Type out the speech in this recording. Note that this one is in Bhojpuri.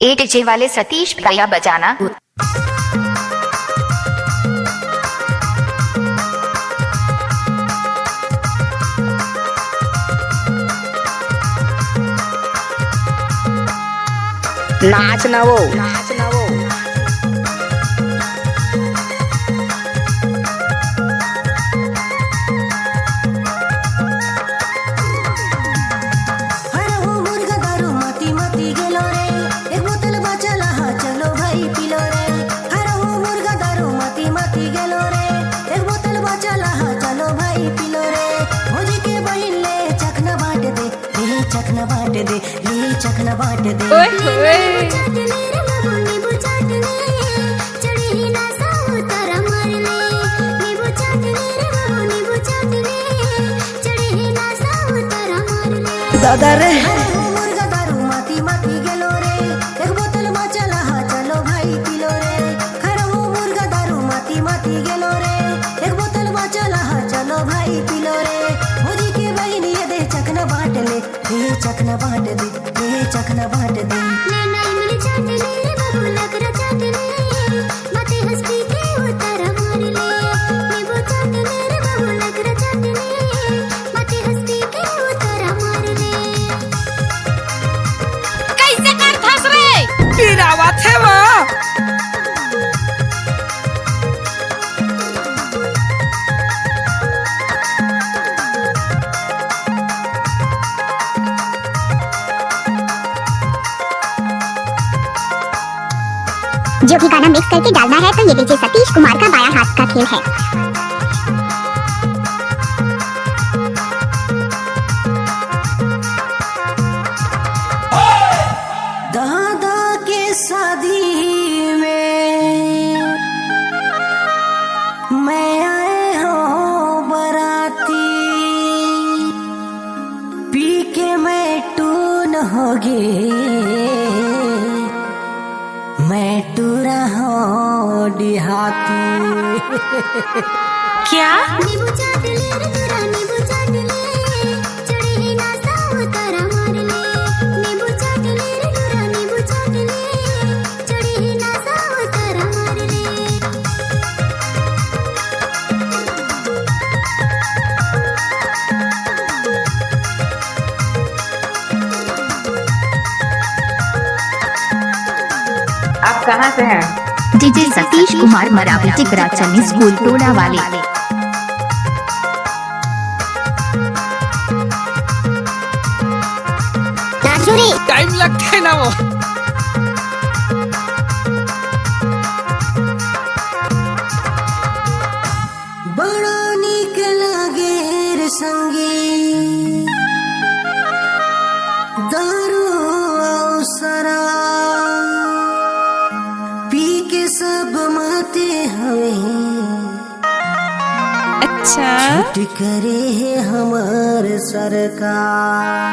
ए डीजे वाले सतीश भैया बजाना। नाच ना वो चखना बाट दे, ले चखना बाट दे। दादा रे मुर्गा दारू माती माती गेलो रे, एक बोतल मा चला हा चलो भाई पिलो रे। खरा हो मुर्गा दारू माती माती गेलो रे, एक बोतल मा चला हा चलो भाई पिलो रे। भोजी के बहिनी ये दे चखना बाट ले, ले चखना बाट दे, ले चखना बाट दे। ले नाई मिली चाट ले रे बाबू लकड़ा चाट ले, बातें हंस पी के उतर मार ले। नींबू चाट ले रे बाबू लकड़ा चाट ले, बातें हंस पी के उतर मार ले। कैसे कर फंस रे गिरावत है वो। जो भी गाना मिक्स करके डालना है तो ये डीजे सतीश कुमार का बाया हाथ का खेल है। दादा के शादी में मैं आए हो बराती, पी के मैं टून हो मैं टूरा हो डिहाती। क्या नींबू चाट ले रे तेरा नींबू चाट ले, चढ़े ही ना साव तारा मार ले। नींबू चाट ले रे तेरा नींबू चाट ले, चढ़े ही ना साव तारा मार ले। आप कहाँ से हैं? डीजे सतीश कुमार मराठी टिकराचनी स्कूल टोला वाले। टाइम लगता है ना वो। बड़ा नीक लागे रे संगी दारू और शराब, पी के सब माते हमें अच्छा छूट करे है हमार सरकार।